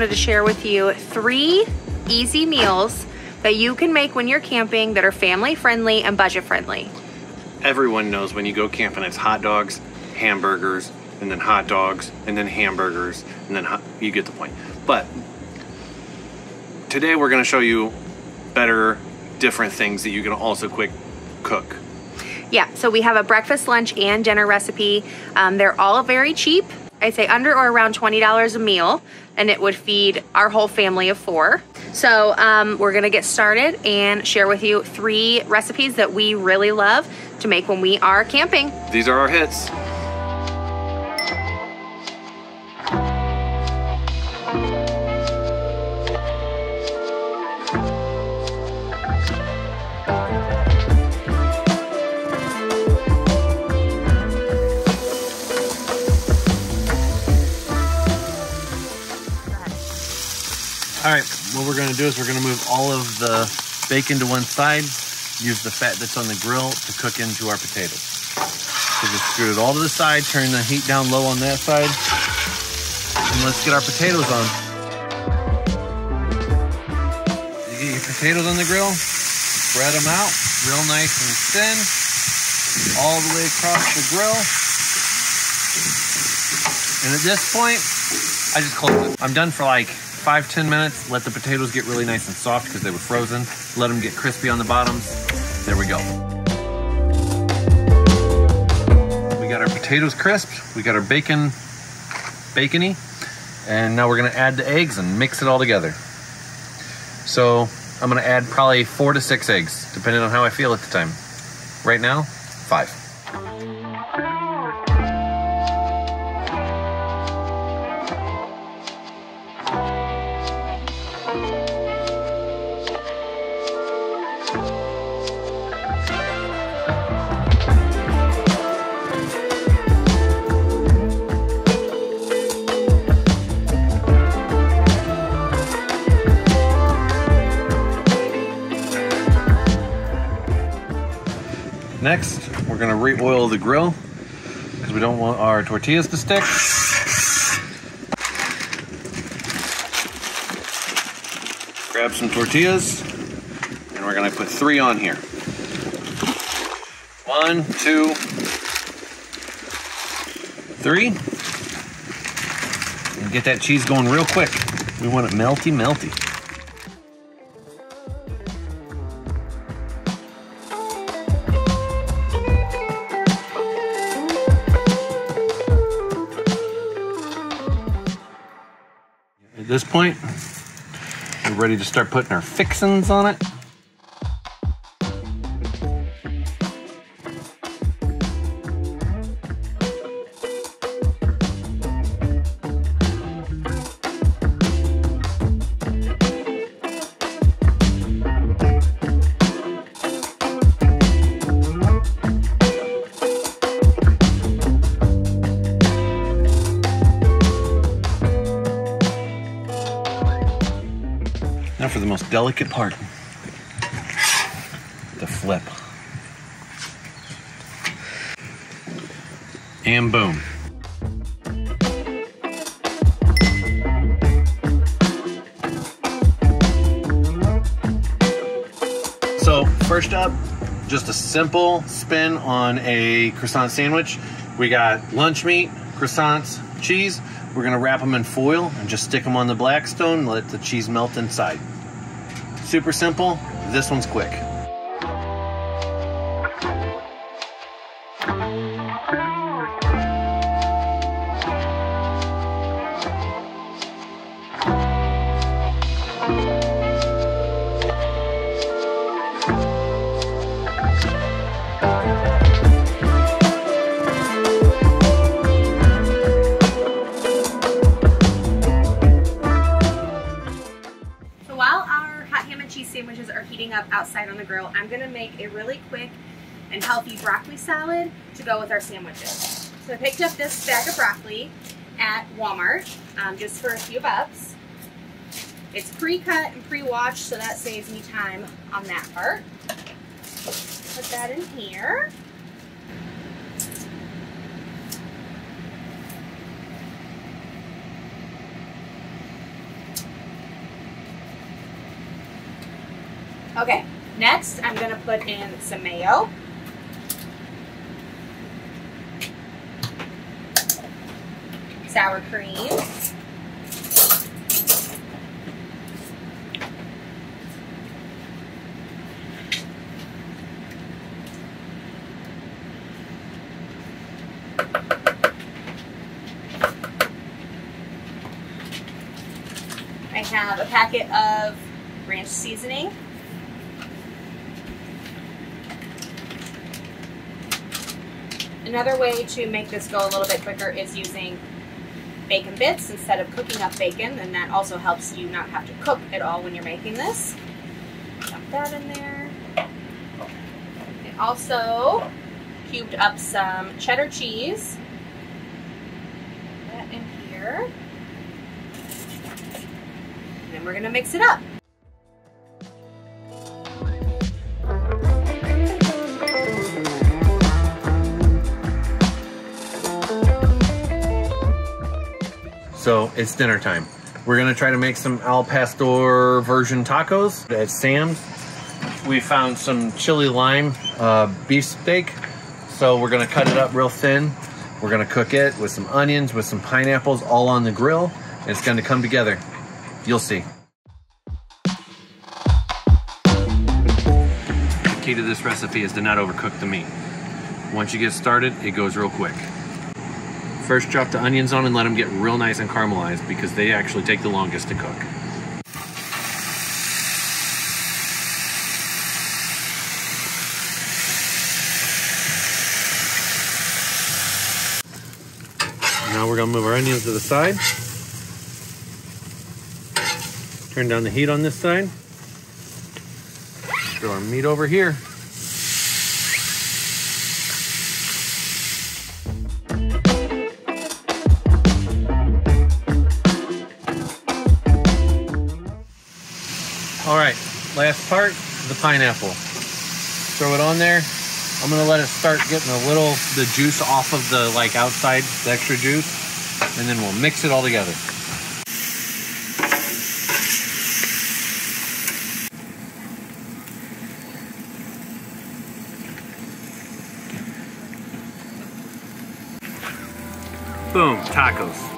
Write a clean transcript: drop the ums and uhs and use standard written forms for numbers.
wanted to share with you 3 easy meals that you can make when you're camping that are family friendly and budget friendly. Everyone knows when you go camping, it's hot dogs, hamburgers, and then hot dogs, and then hamburgers, and then you get the point. But today we're gonna show you better, different things that you can also quick cook. Yeah, so we have a breakfast, lunch, and dinner recipe. They're all very cheap. I'd say under or around $20 a meal, and it would feed our whole family of 4. So we're gonna get started and share with you 3 recipes that we really love to make when we are camping. These are our hits. All right, what we're gonna do is we're gonna move all of the bacon to one side, use the fat that's on the grill to cook into our potatoes. So just scoot it all to the side, turn the heat down low on that side, and let's get our potatoes on. You get your potatoes on the grill, spread them out real nice and thin, all the way across the grill. And at this point, I just close it. I'm done for like 5-10 minutes. Let the potatoes get really nice and soft because they were frozen. Let them get crispy on the bottoms. There we go. We got our potatoes crisp. We got our bacon bacony. And now we're gonna add the eggs and mix it all together. So I'm gonna add probably 4 to 6 eggs, depending on how I feel at the time. Right now, 5. Next, we're gonna re-oil the grill because we don't want our tortillas to stick. Grab some tortillas, and we're gonna put 3 on here. 1, 2, 3. And get that cheese going real quick. We want it melty, melty. At this point, we're ready to start putting our fixins on it. Now for the most delicate part, the flip. And boom. So first up, just a simple spin on a croissant sandwich. We got lunch meat, croissants, cheese. We're gonna wrap them in foil and just stick them on the Blackstone and let the cheese melt inside. Super simple. This one's quick. Sandwiches are heating up outside on the grill. I'm gonna make a really quick and healthy broccoli salad to go with our sandwiches. So I picked up this bag of broccoli at Walmart just for a few bucks. It's pre-cut and pre-washed, so that saves me time on that part. Put that in here. Okay, next I'm gonna put in some mayo. Sour cream. I have a packet of ranch seasoning. Another way to make this go a little bit quicker is using bacon bits instead of cooking up bacon, and that also helps you not have to cook at all when you're making this. Dump that in there. I also cubed up some cheddar cheese. Put that in here. And then we're gonna mix it up. So it's dinner time. We're gonna try to make some al pastor version tacos at Sam's. We found some chili lime beef steak. So we're gonna cut it up real thin. We're gonna cook it with some onions, with some pineapples, all on the grill. And it's gonna come together. You'll see. The key to this recipe is to not overcook the meat. Once you get started, it goes real quick. First, drop the onions on and let them get real nice and caramelized because they actually take the longest to cook. Now we're gonna move our onions to the side. Turn down the heat on this side. Throw our meat over here. All right, last part, the pineapple. Throw it on there. I'm gonna let it start getting a little, the juice off of the outside, the extra juice, and then we'll mix it all together. Boom, tacos.